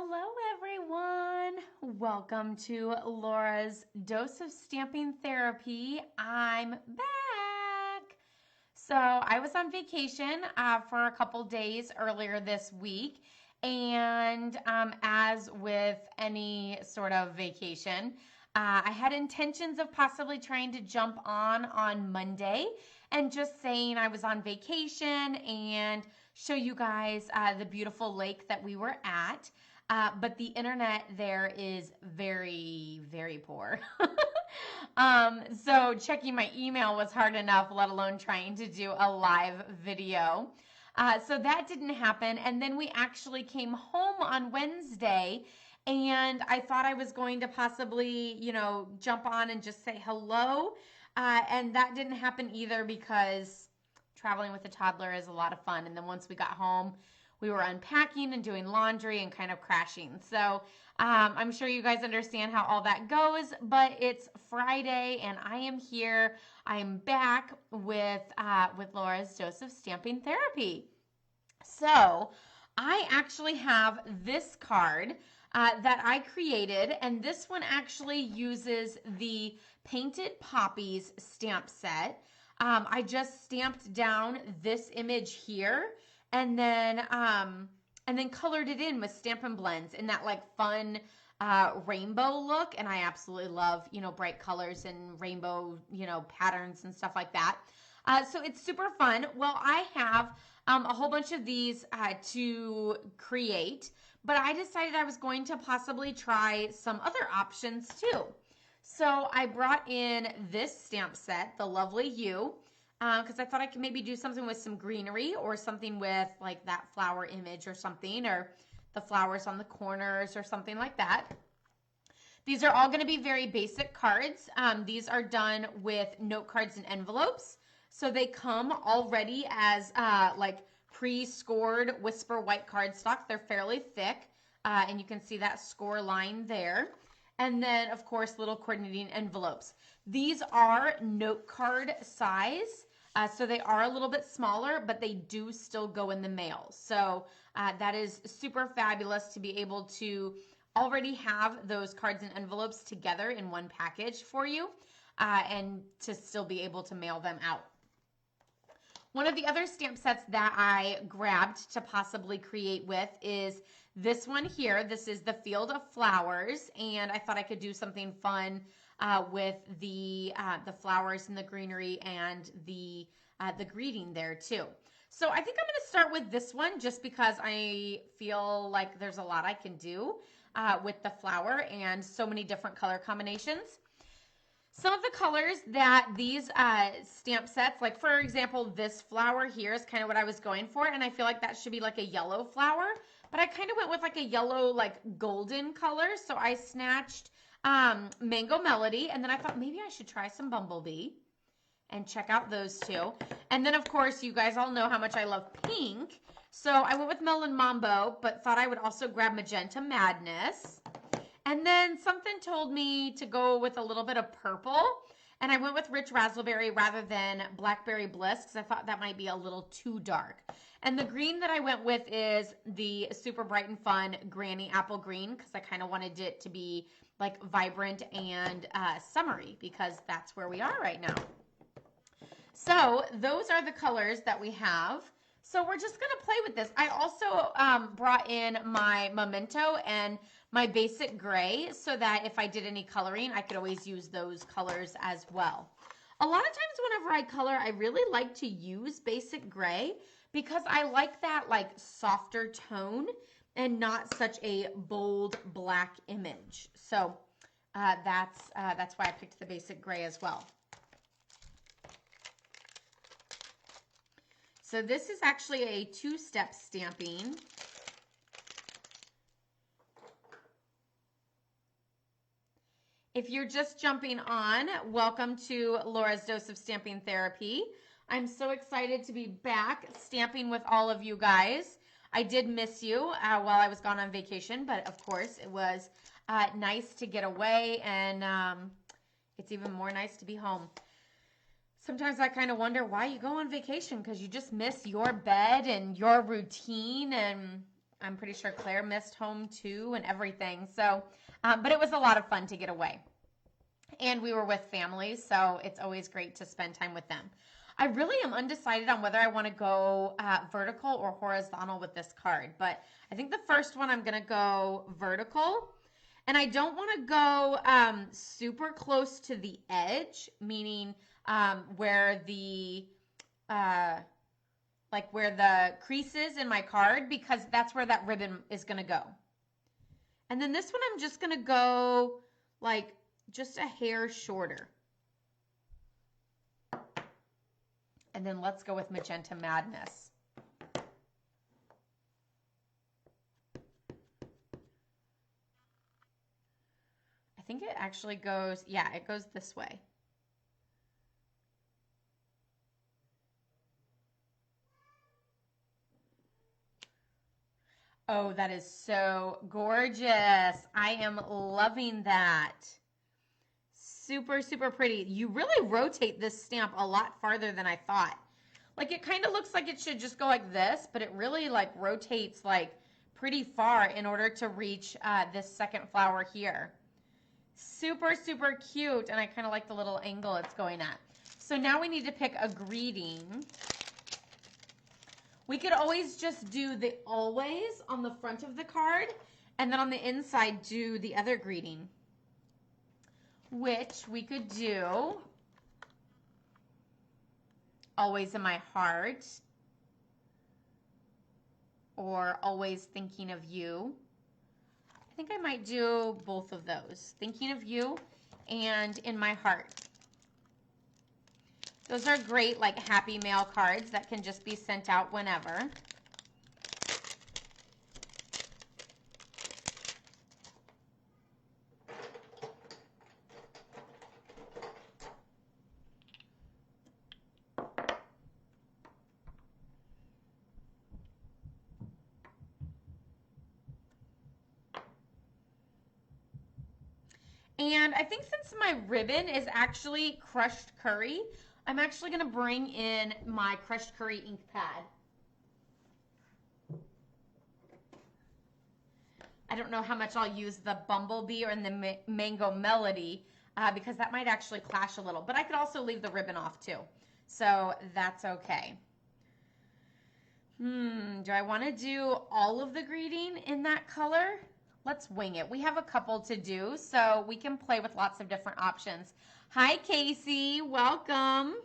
Hello, everyone. Welcome to Laura's Dose of Stamping Therapy. I'm back. So, I was on vacation for a couple days earlier this week. And as with any sort of vacation, I had intentions of possibly trying to jump on Monday and just saying I was on vacation and show you guys the beautiful lake that we were at. But the internet there is very, very poor. So checking my email was hard enough, let alone trying to do a live video. So that didn't happen. And then we actually came home on Wednesday, and I thought I was going to possibly, jump on and just say hello. And that didn't happen either because traveling with a toddler is a lot of fun. And then once we got home, we were unpacking and doing laundry and kind of crashing. So I'm sure you guys understand how all that goes, but it's Friday and I am here. I am back with Laura's Dose of Stamping Therapy. So I actually have this card that I created, and this one actually uses the Painted Poppies stamp set. I just stamped down this image here and then colored it in with Stampin' Blends in that like fun rainbow look. And I absolutely love, bright colors and rainbow, patterns and stuff like that. So it's super fun. Well, I have a whole bunch of these to create, but I decided I was going to possibly try some other options too. So I brought in this stamp set, the Lovely You, because I thought I could maybe do something with some greenery or something with like that flower image or something, or the flowers on the corners or something like that. These are all going to be very basic cards. These are done with note cards and envelopes. So they come already as like pre-scored Whisper white cardstock. They're fairly thick, and you can see that score line there. And then, of course, little coordinating envelopes. These are note card size, so they are a little bit smaller, but they do still go in the mail. So that is super fabulous to be able to already have those cards and envelopes together in one package for you, and to still be able to mail them out. One of the other stamp sets that I grabbed to possibly create with is this one here. This is the Field of Flowers, and I thought I could do something fun with the flowers and the greenery and the greeting there too. So I think I'm going to start with this one just because I feel like there's a lot I can do with the flower and so many different color combinations. Some of the colors that these stamp sets, like for example, this flower here is kind of what I was going for, and I feel like that should be like a yellow flower, but I kind of went with like a yellow, like golden color. So I snatched Mango Melody, and then I thought maybe I should try some Bumblebee and check out those two. And then of course, you guys all know how much I love pink. So I went with Melon Mambo, but thought I would also grab Magenta Madness. And then something told me to go with a little bit of purple, and I went with Rich Raspberry rather than Blackberry Bliss because I thought that might be a little too dark. And the green that I went with is the Super Bright and Fun Granny Apple Green because I kind of wanted it to be like vibrant and summery because that's where we are right now. So those are the colors that we have. So we're just going to play with this. I also brought in my Memento and my basic gray so that if I did any coloring, I could always use those colors as well. A lot of times whenever I color, I really like to use basic gray because I like that like softer tone and not such a bold black image. So that's why I picked the basic gray as well. So this is actually a two-step stamping. If you're just jumping on, welcome to Laura's Dose of Stamping Therapy. I'm so excited to be back stamping with all of you guys. I did miss you while I was gone on vacation, but of course it was nice to get away, and it's even more nice to be home. Sometimes I kind of wonder why you go on vacation, because you just miss your bed and your routine, and I'm pretty sure Claire missed home too and everything. So, but it was a lot of fun to get away. And we were with family, so it's always great to spend time with them. I really am undecided on whether I want to go vertical or horizontal with this card, but I think the first one I'm going to go vertical. And I don't want to go super close to the edge, meaning where the where the crease is in my card, because that's where that ribbon is going to go. And then this one I'm just going to go like just a hair shorter. And then let's go with Magenta Madness. I think it actually goes, yeah, it goes this way. Oh, that is so gorgeous. I am loving that. Super, super pretty. You really rotate this stamp a lot farther than I thought. Like it kind of looks like it should just go like this, but it really like rotates like pretty far in order to reach this second flower here. Super, super cute. And I kind of like the little angle it's going at. So now we need to pick a greeting. We could always just do the always on the front of the card, and then on the inside do the other greeting, which we could do always in my heart, or always thinking of you. I think I might do both of those, thinking of you and in my heart. Those are great, like, happy mail cards that can just be sent out whenever. And I think since my ribbon is actually crushed curry, I'm actually going to bring in my crushed curry ink pad. I don't know how much I'll use the Bumblebee or the Mango Melody because that might actually clash a little. But I could also leave the ribbon off too. So that's okay. Do I want to do all of the greeting in that color? Let's wing it. We have a couple to do, so we can play with lots of different options. Hi, Casey. Welcome.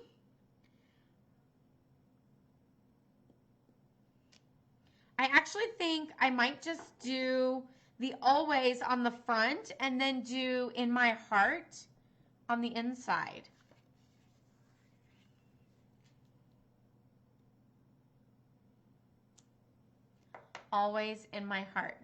I actually think I might just do the always on the front and then do in my heart on the inside. Always in my heart.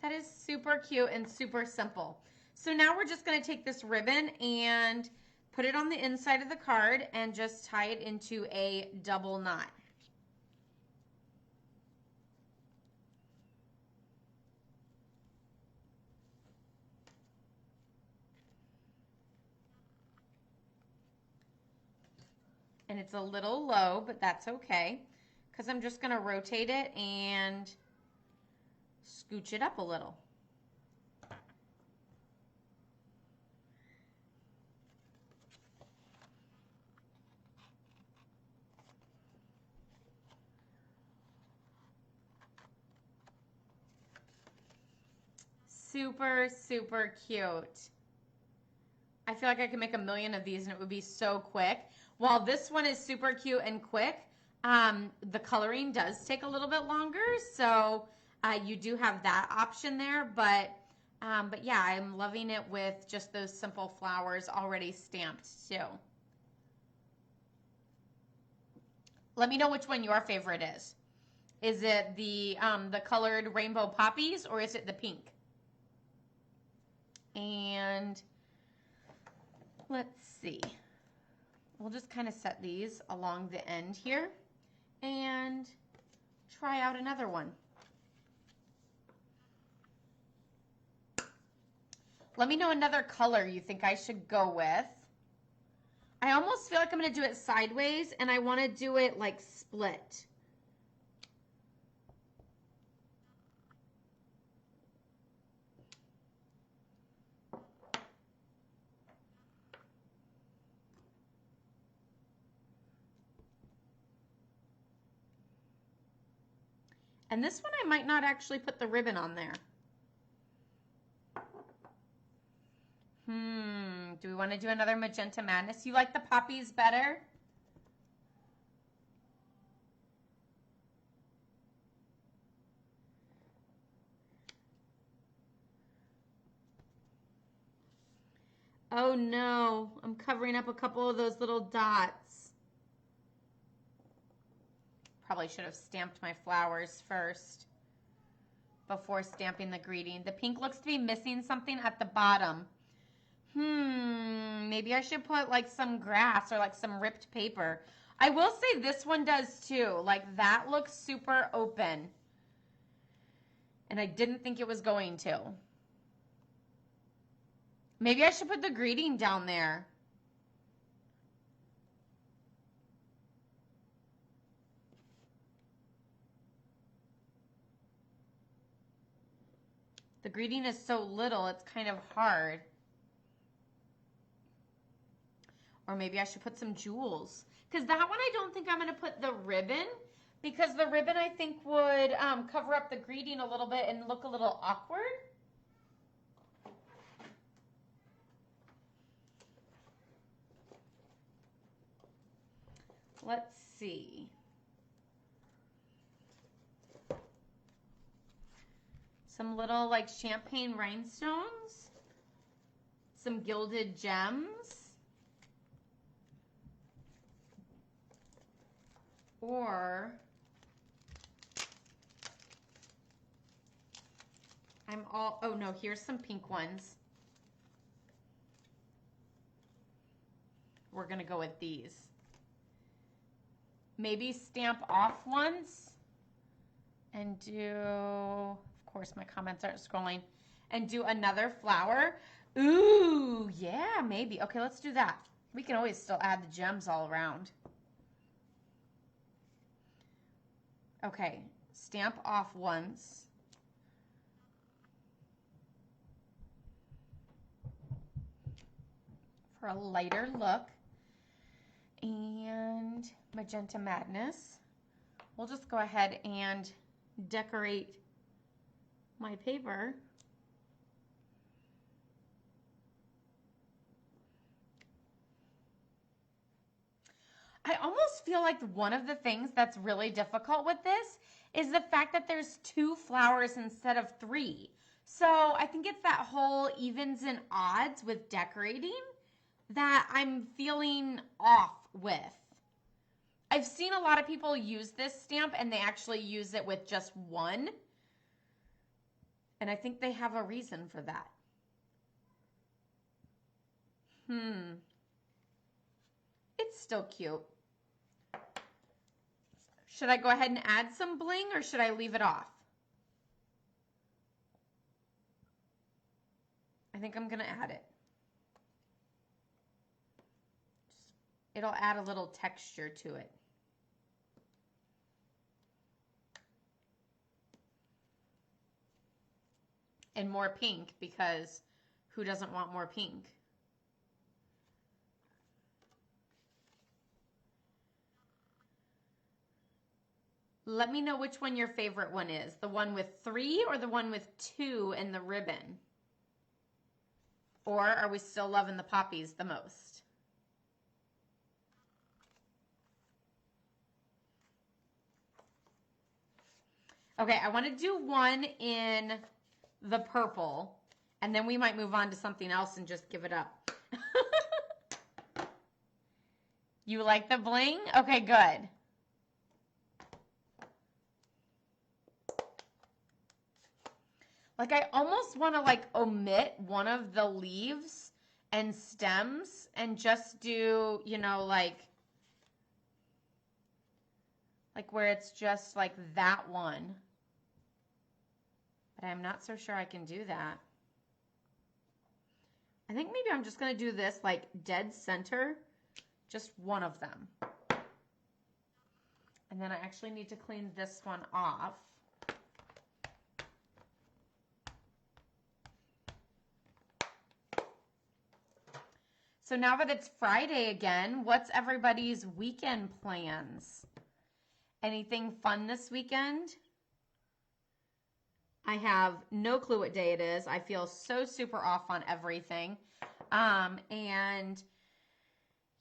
That is super cute and super simple. So now we're just going to take this ribbon and put it on the inside of the card and just tie it into a double knot. And it's a little low, but that's okay because I'm just going to rotate it and scooch it up a little. Super, super cute. I feel like I could make a million of these and it would be so quick. While this one is super cute and quick, the coloring does take a little bit longer, so you do have that option there, but yeah, I'm loving it with just those simple flowers already stamped too. Let me know which one your favorite is. Is it the colored rainbow poppies or is it the pink? And let's see. We'll just kind of set these along the end here and try out another one. Let me know another color you think I should go with. I almost feel like I'm going to do it sideways and I want to do it like split. And this one I might not actually put the ribbon on there. Do we want to do another Magenta Madness? You like the poppies better? Oh no, I'm covering up a couple of those little dots. Probably should have stamped my flowers first before stamping the greeting. The pink looks to be missing something at the bottom. Maybe I should put like some grass or like some ripped paper. I will say this one does too. Like that looks super open. And I didn't think it was going to. Maybe I should put the greeting down there. The greeting is so little, it's kind of hard. Or maybe I should put some jewels. Because that one I don't think I'm going to put the ribbon. Because the ribbon I think would cover up the greeting a little bit and look a little awkward. Let's see. Some little like champagne rhinestones. Some gilded gems. Or oh no, here's some pink ones. We're gonna go with these. Maybe stamp off ones and do, of course my comments aren't scrolling, and do another flower. Ooh, yeah, maybe. Okay, let's do that. We can always still add the gems all around. Okay, stamp off once. For a lighter look. And Magenta Madness. We'll just go ahead and decorate my paper. I almost feel like one of the things that's really difficult with this is the fact that there's 2 flowers instead of 3. So I think it's that whole evens and odds with decorating that I'm feeling off with. I've seen a lot of people use this stamp and they actually use it with just 1. And I think they have a reason for that. It's still cute. Should I go ahead and add some bling or should I leave it off? I think I'm going to add it. It'll add a little texture to it. And more pink, because who doesn't want more pink? Let me know which one your favorite one is. The one with 3 or the one with 2 and the ribbon? Or are we still loving the poppies the most? Okay, I want to do one in the purple, and then we might move on to something else and just give it up. You like the bling? Okay, good. Like I almost want to like omit one of the leaves and stems and just do, you know, like where it's just like that one. But I'm not so sure I can do that. I think maybe I'm just going to do this like dead center, just one of them. And then I actually need to clean this one off. So now that it's Friday again, what's everybody's weekend plans? Anything fun this weekend? I have no clue what day it is. I feel so super off on everything. And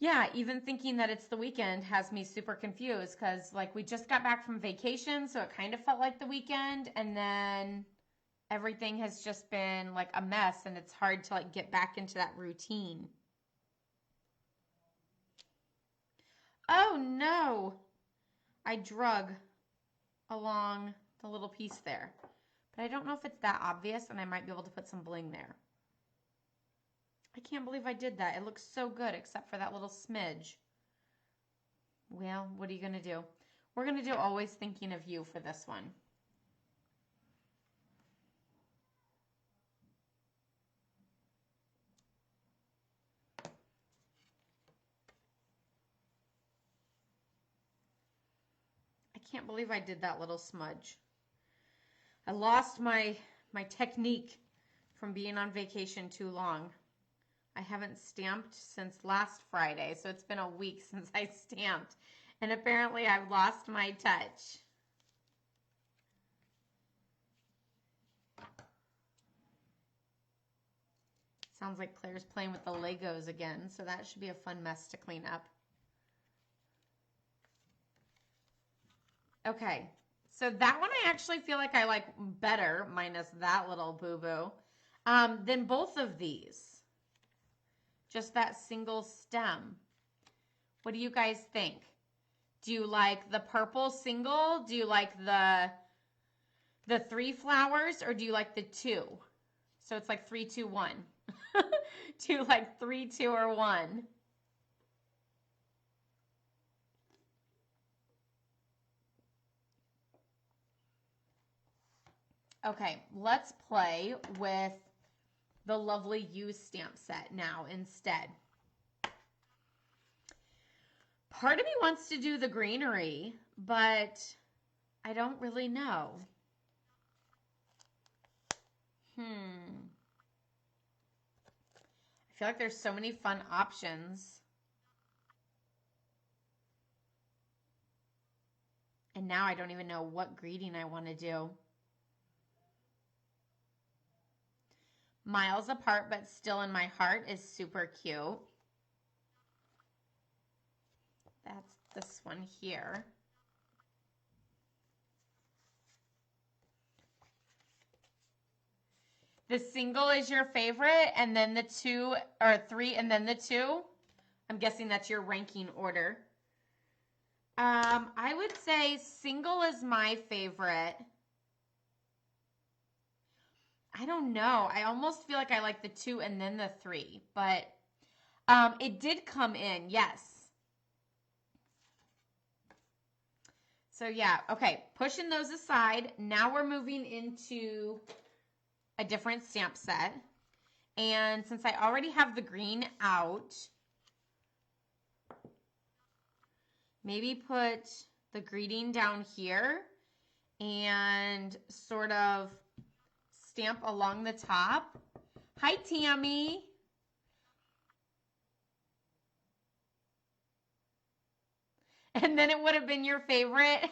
yeah, even thinking that it's the weekend has me super confused because like we just got back from vacation, so it kind of felt like the weekend, and then everything has just been like a mess and it's hard to like get back into that routine. Oh no, I drug along the little piece there. But I don't know if it's that obvious, and I might be able to put some bling there. I can't believe I did that. It looks so good except for that little smidge. Well, what are you going to do? We're going to do Always Thinking of You for this one. I can't believe I did that little smudge. I lost my technique from being on vacation too long. I haven't stamped since last Friday, so it's been a week since I stamped. And apparently I've lost my touch. Sounds like Claire's playing with the Legos again, so that should be a fun mess to clean up. Okay, so that one I actually feel like I like better, minus that little boo-boo, than both of these. Just that single stem. What do you guys think? Do you like the purple single? Do you like the 3 flowers, or do you like the 2? So it's like 3, 2, 1. Do you like 3, 2, or 1? Okay, let's play with the lovely You stamp set now instead. Part of me wants to do the greenery, but I don't really know. I feel like there's so many fun options. And now I don't even know what greeting I want to do. Miles Apart but Still in My Heart is super cute. That's this one here. The single is your favorite, and then the 2, or 3, and then the 2. I'm guessing that's your ranking order. I would say single is my favorite. I don't know. I almost feel like I like the 2 and then the 3, but it did come in, yes. So yeah, okay, pushing those aside, now we're moving into a different stamp set. And since I already have the green out, maybe put the greeting down here and sort of stamp along the top. Hi, Tammy. And then it would have been your favorite.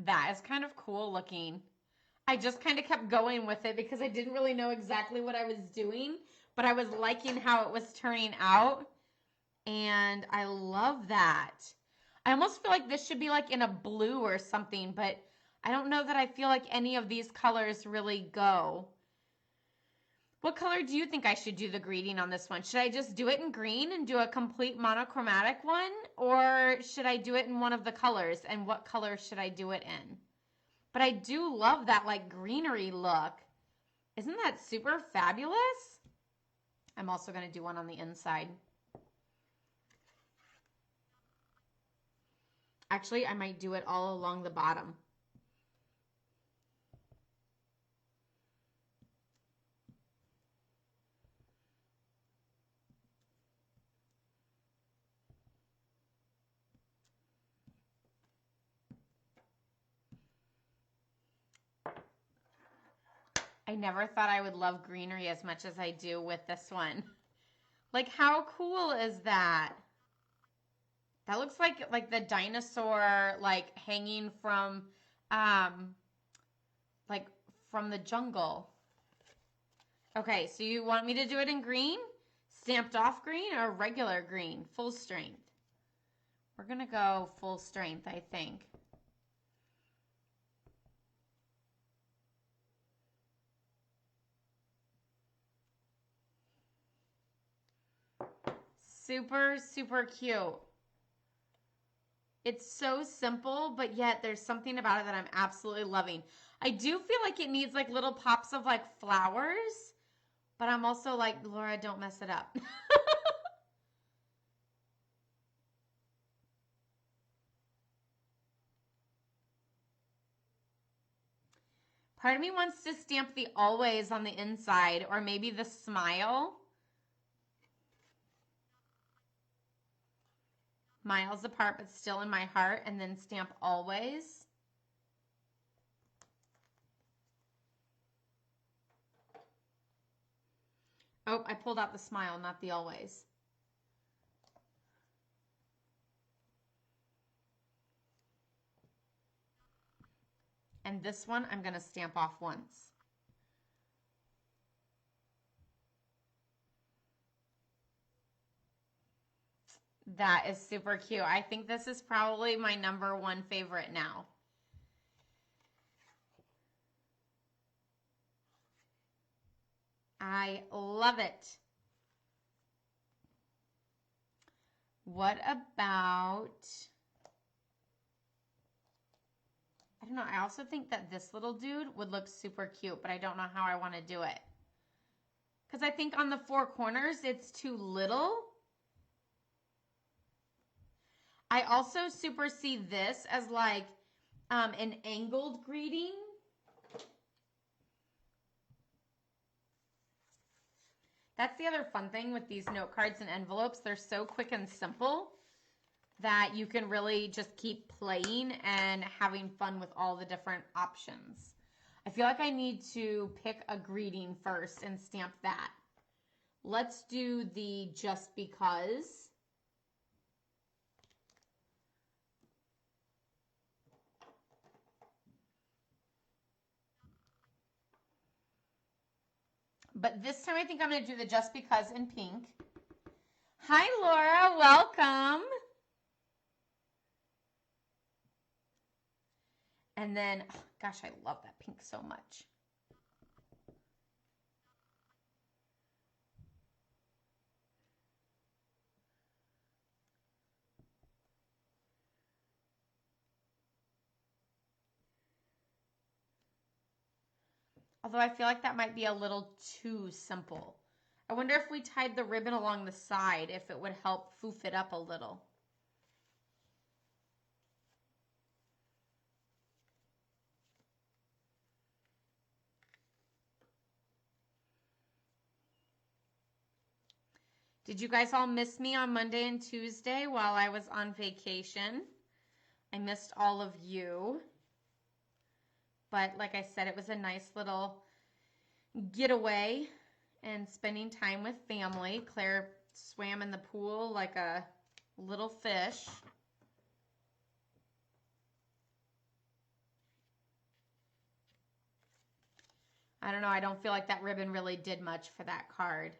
That is kind of cool looking. I just kind of kept going with it because I didn't really know exactly what I was doing, but I was liking how it was turning out. And I love that. I almost feel like this should be like in a blue or something, but I don't know that I feel like any of these colors really go. What color do you think I should do the greeting on this one? Should I just do it in green and do a complete monochromatic one? Or should I do it in one of the colors? And what color should I do it in? But I do love that like greenery look. Isn't that super fabulous? I'm also going to do one on the inside. Actually, I might do it all along the bottom. I never thought I would love greenery as much as I do with this one. Like, how cool is that? That looks like the dinosaur like hanging from um like from the jungle. Okay, so you want me to do it in green? Stamped off green or regular green? Full strength. We're gonna go full strength, I think. Super, super cute. It's so simple, but yet there's something about it that I'm absolutely loving. I do feel like it needs like little pops of like flowers, but I'm also like, Laura, don't mess it up. Part of me wants to stamp the always on the inside, or maybe the smile. Miles apart, but still in my heart, and then stamp always. Oh, I pulled out the smile, not the always. And this one, I'm going to stamp off once. That is super cute. I think this is probably my #1 favorite now. I love it. What about, I don't know, I also think that this little dude would look super cute, but I don't know how I want to do it. Because I think on the 4 corners, it's too little. I also super see this as like an angled greeting. That's the other fun thing with these note cards and envelopes. They're so quick and simple that you can really just keep playing and having fun with all the different options. I feel like I need to pick a greeting first and stamp that. Let's do the just because. But this time I think I'm going to do the just because in pink. Hi, Laura. Welcome. And then, oh, gosh, I love that pink so much. Although I feel like that might be a little too simple. I wonder if we tied the ribbon along the side, if it would help foof it up a little. Did you guys all miss me on Monday and Tuesday while I was on vacation? I missed all of you. But like I said, it was a nice little getaway and spending time with family. Claire swam in the pool like a little fish. I don't know. I don't feel like that ribbon really did much for that card.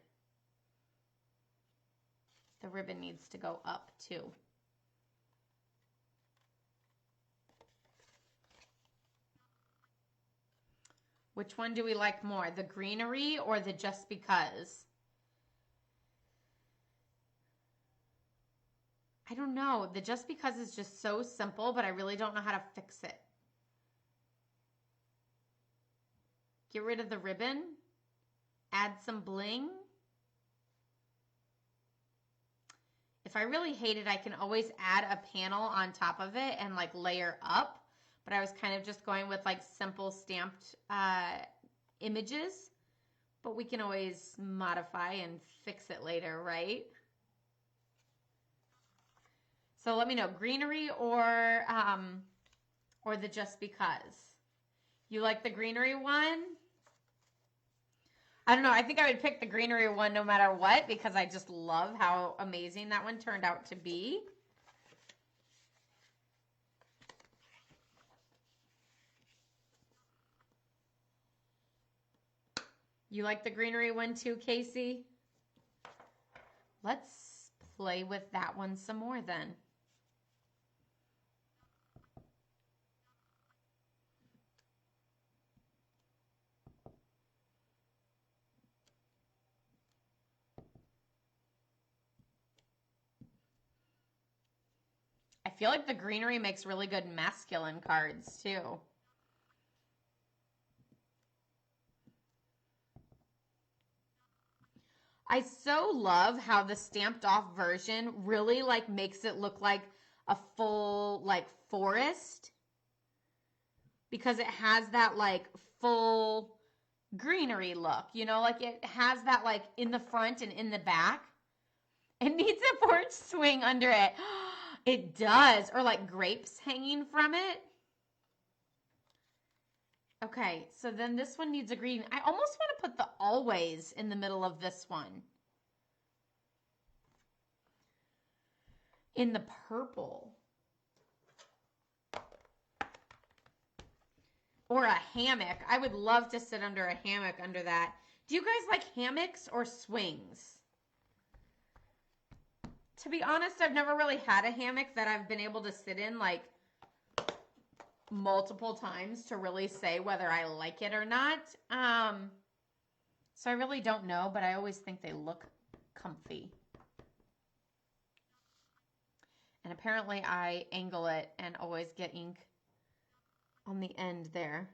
The ribbon needs to go up too. Which one do we like more, the greenery or the just because? I don't know. The just because is just so simple, but I really don't know how to fix it. Get rid of the ribbon. Add some bling. If If I really hate it, I can always add a panel on top of it and like layer up. But I was kind of just going with like simple stamped images. But we can always modify and fix it later, right? So let me know, greenery or the just because. You like the greenery one? I don't know. I think I would pick the greenery one no matter what because I just love how amazing that one turned out to be. You like the greenery one too, Casey? Let's play with that one some more then. I feel like the greenery makes really good masculine cards too. I so love how the stamped off version really like makes it look like a full like forest because it has that like full greenery look, you know, like it has that like in the front and in the back. It needs a porch swing under it. It does, or like grapes hanging from it. Okay, so then this one needs a green. I almost want to put the always in the middle of this one. In the purple. Or a hammock. I would love to sit under a hammock under that. Do you guys like hammocks or swings? To be honest, I've never really had a hammock that I've been able to sit in like multiple times to really say whether I like it or not. So I really don't know, but I always think they look comfy. And apparently I angle it and always get ink on the end there.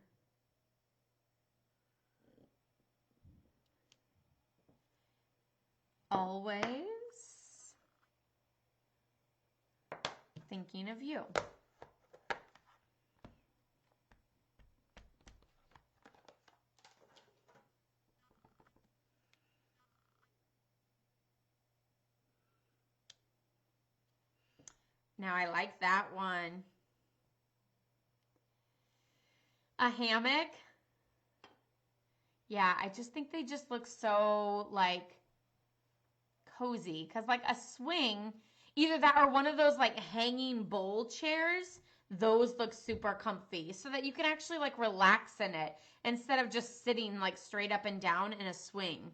Always thinking of you. Now I like that one. A hammock. Yeah, I just think they just look so like cozy because like a swing, either that or one of those like hanging bowl chairs, those look super comfy so that you can actually like relax in it instead of just sitting like straight up and down in a swing.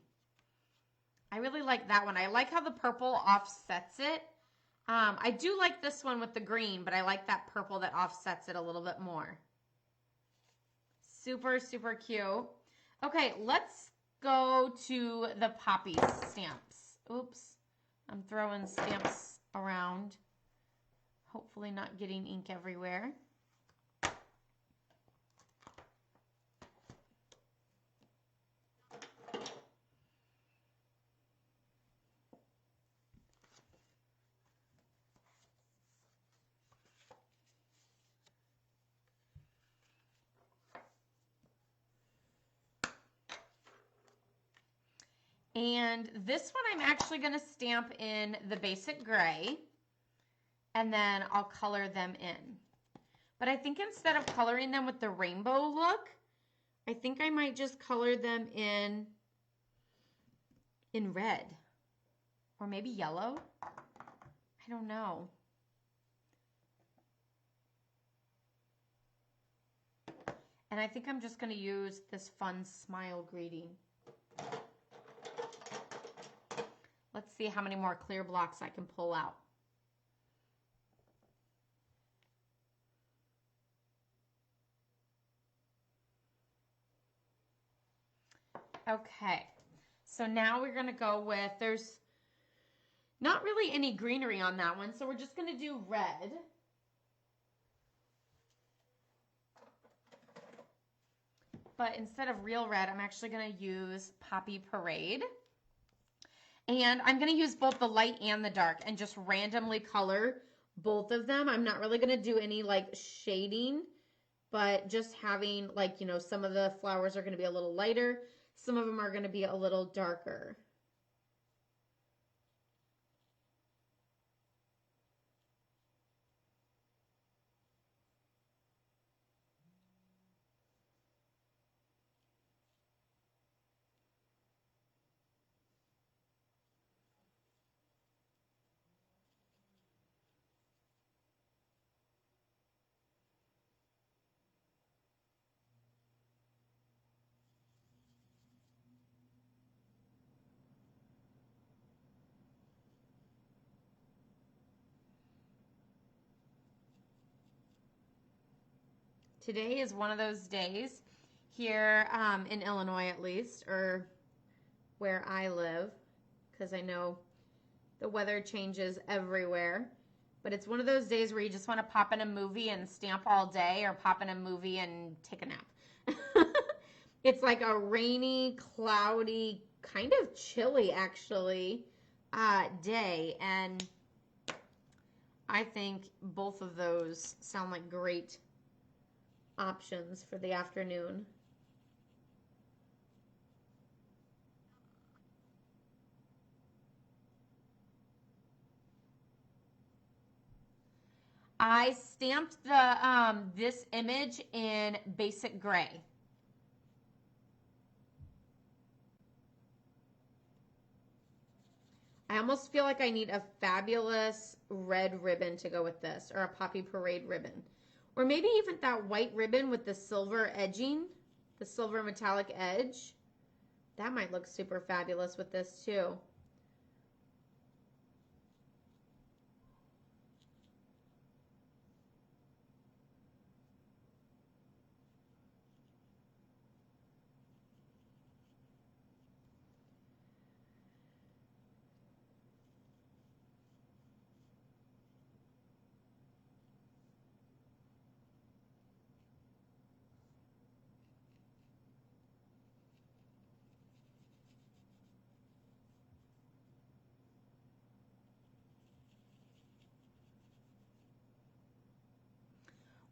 I really like that one. I like how the purple offsets it. I do like this one with the green, but I like that purple that offsets it a little bit more. Super, super cute. Okay, let's go to the poppy stamps. Oops, I'm throwing stamps around. Hopefully not getting ink everywhere. And this one I'm actually going to stamp in the basic gray, and then I'll color them in. But I think instead of coloring them with the rainbow look, I think I might just color them in red or maybe yellow. I don't know. And I think I'm just going to use this fun smile greeting. Let's see how many more clear blocks I can pull out. Okay, so now we're going to go with, there's not really any greenery on that one, so we're just going to do red. But instead of real red, I'm actually going to use Poppy Parade. And I'm going to use both the light and the dark and just randomly color both of them. I'm not really going to do any like shading, but just having like, you know, some of the flowers are going to be a little lighter. Some of them are going to be a little darker. Today is one of those days here in Illinois, at least, or where I live, because I know the weather changes everywhere. But it's one of those days where you just want to pop in a movie and stamp all day, or pop in a movie and take a nap. It's like a rainy, cloudy, kind of chilly, actually, day. And I think both of those sound like great options for the afternoon. I stamped the this image in basic gray. I almost feel like I need a fabulous red ribbon to go with this, or a Poppy Parade ribbon. Or maybe even that white ribbon with the silver edging, the silver metallic edge. That might look super fabulous with this too.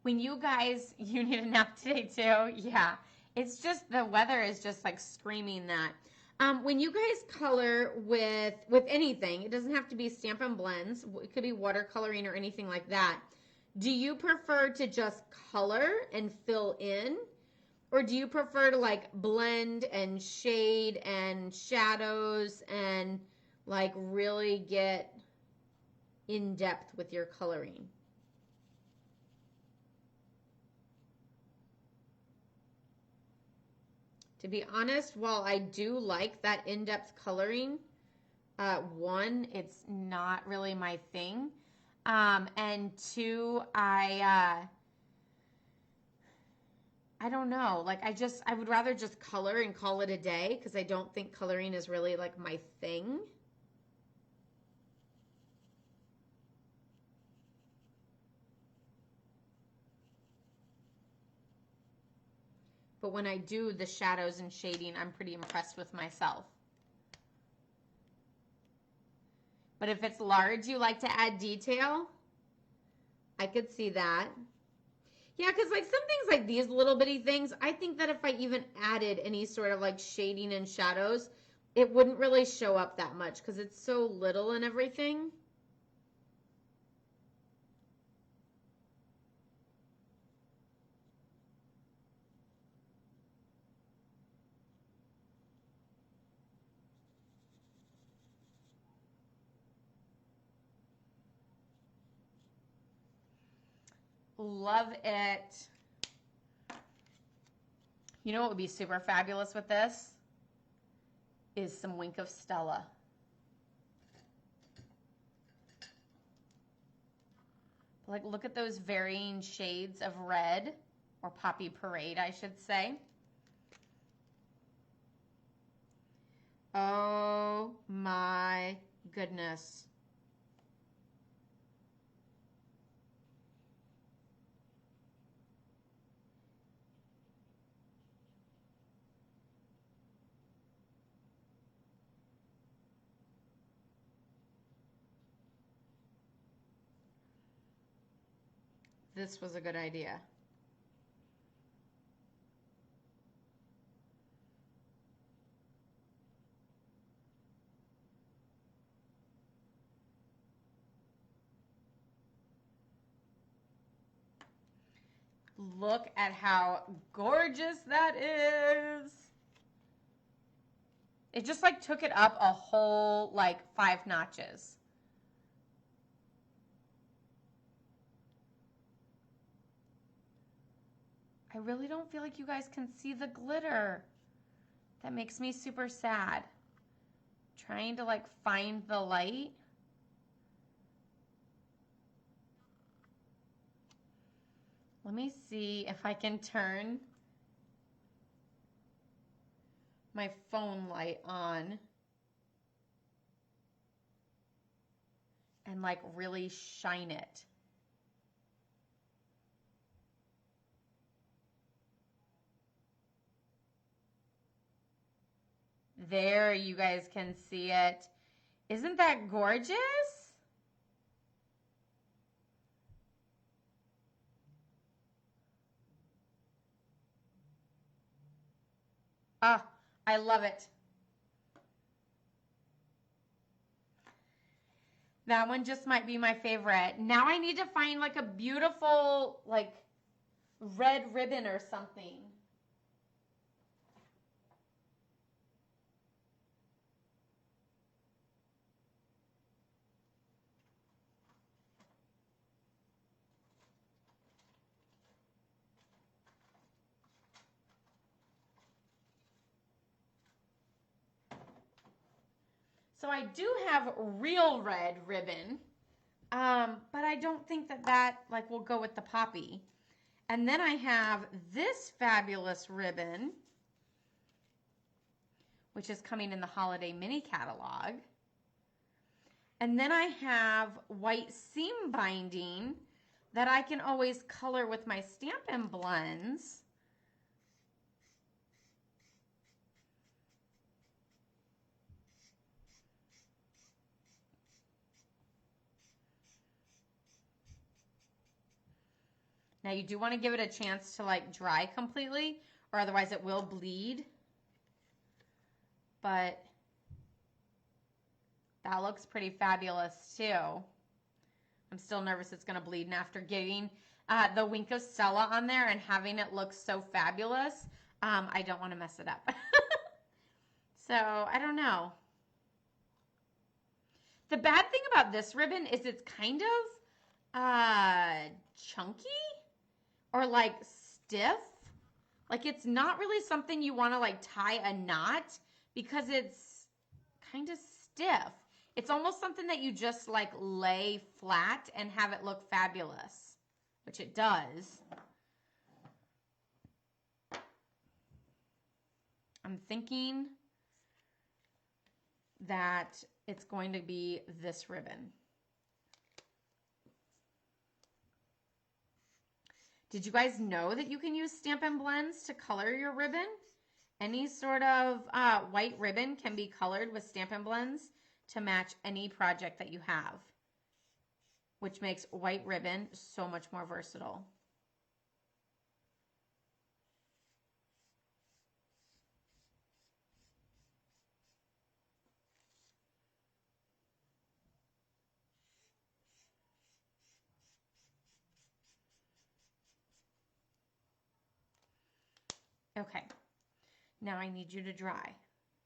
When you guys, you need a nap today too. Yeah, it's just the weather is just like screaming that. When you guys color with anything, it doesn't have to be Stampin' Blends. It could be watercoloring or anything like that. Do you prefer to just color and fill in? Or do you prefer to like blend and shade and shadows and like really get in depth with your coloring? To be honest, while I do like that in-depth coloring, one, it's not really my thing. And two, I don't know. Like I would rather just color and call it a day because I don't think coloring is really like my thing. But when I do the shadows and shading, I'm pretty impressed with myself. But if it's large, you like to add detail, I could see that. Yeah, because like some things like these little bitty things, I think that if I even added any sort of like shading and shadows, it wouldn't really show up that much because it's so little and everything. Love it. You know what would be super fabulous with this? Is some Wink of Stella. Like, look at those varying shades of red, or Poppy Parade, I should say. Oh my goodness. this was a good idea. Look at how gorgeous that is. It just like took it up a whole like 5 notches. I really don't feel like you guys can see the glitter. That makes me super sad. Trying to like find the light. Let me see if I can turn my phone light on and like really shine it. There, you guys can see it. Isn't that gorgeous? Ah, I love it. That one just might be my favorite. Now I need to find like a beautiful like red ribbon or something. So I do have real red ribbon, but I don't think that that like will go with the poppy. And then I have this fabulous ribbon, which is coming in the holiday mini catalog. And then I have white seam binding that I can always color with my Stampin' blends. Now you do want to give it a chance to like dry completely, or otherwise it will bleed. But that looks pretty fabulous too. I'm still nervous it's going to bleed, and after getting the Wink of Stella on there and having it look so fabulous, I don't want to mess it up. So I don't know. The bad thing about this ribbon is it's kind of chunky or like stiff. Like it's not really something you want to like tie a knot because it's kind of stiff. It's almost something that you just like lay flat and have it look fabulous, which it does. I'm thinking that it's going to be this ribbon. Did you guys know that you can use Stampin' blends to color your ribbon? Any sort of white ribbon can be colored with Stampin' blends to match any project that you have, which makes white ribbon so much more versatile. Okay, now I need you to dry,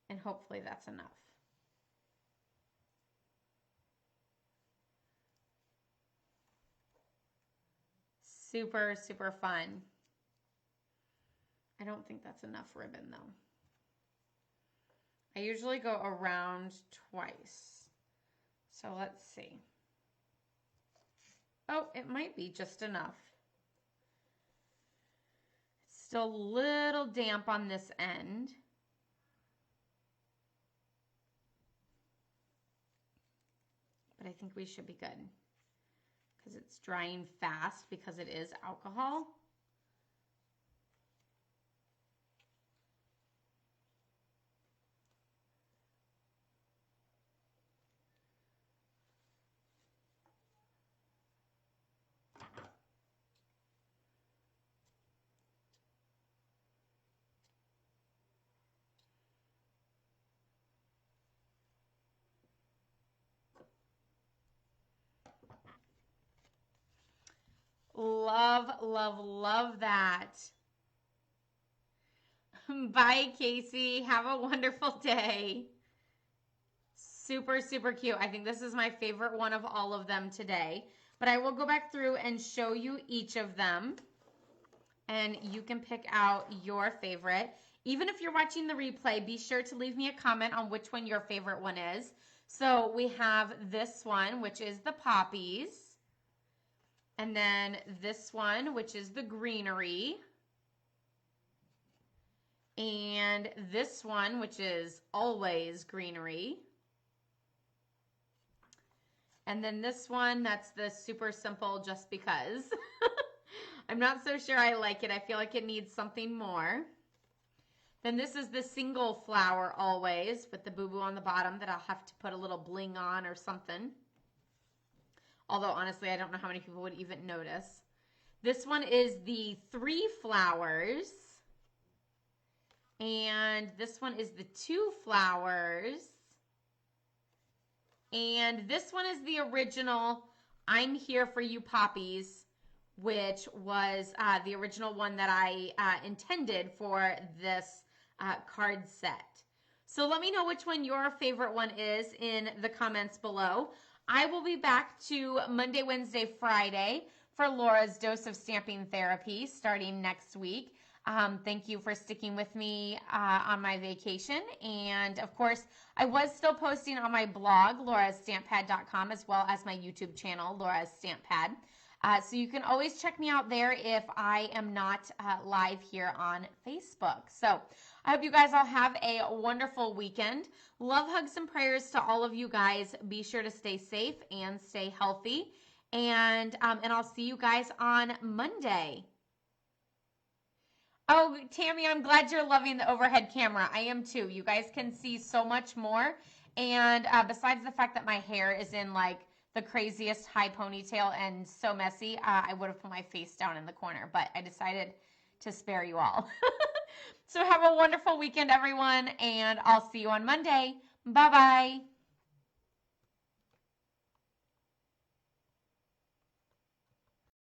and hopefully that's enough. Super, super fun. I don't think that's enough ribbon though. I usually go around twice. So let's see. Oh, it might be just enough. It's still a little damp on this end. But I think we should be good because it's drying fast because it is alcohol. Love, love, love that. Bye, Casey. Have a wonderful day. Super, super cute. I think this is my favorite one of all of them today. But I will go back through and show you each of them. And you can pick out your favorite. Even if you're watching the replay, be sure to leave me a comment on which one your favorite one is. So we have this one, which is the poppies. And then this one, which is the greenery. And this one, which is always greenery. And then this one, that's the super simple just because. I'm not so sure I like it. I feel like it needs something more. Then this is the single flower always with the boo-boo on the bottom that I'll have to put a little bling on or something. Although honestly, I don't know how many people would even notice. This one is the 3 flowers. And this one is the 2 flowers. And this one is the original I'm Here For You Poppies, which was the original one that I intended for this card set. So let me know which one your favorite one is in the comments below. I will be back to Monday, Wednesday, Friday for Laura's Dose of Stamping Therapy starting next week. Thank you for sticking with me on my vacation. And of course, I was still posting on my blog, laurastampad.com, as well as my YouTube channel, Laura's Stamp Pad. So you can always check me out there if I am not live here on Facebook. So I hope you guys all have a wonderful weekend. Love, hugs, and prayers to all of you guys. Be sure to stay safe and stay healthy. And I'll see you guys on Monday. Oh, Tammy, I'm glad you're loving the overhead camera. I am too. You guys can see so much more. And besides the fact that my hair is in like the craziest high ponytail and so messy, I would have put my face down in the corner, but I decided to spare you all. So have a wonderful weekend, everyone, and I'll see you on Monday. Bye-bye.